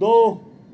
2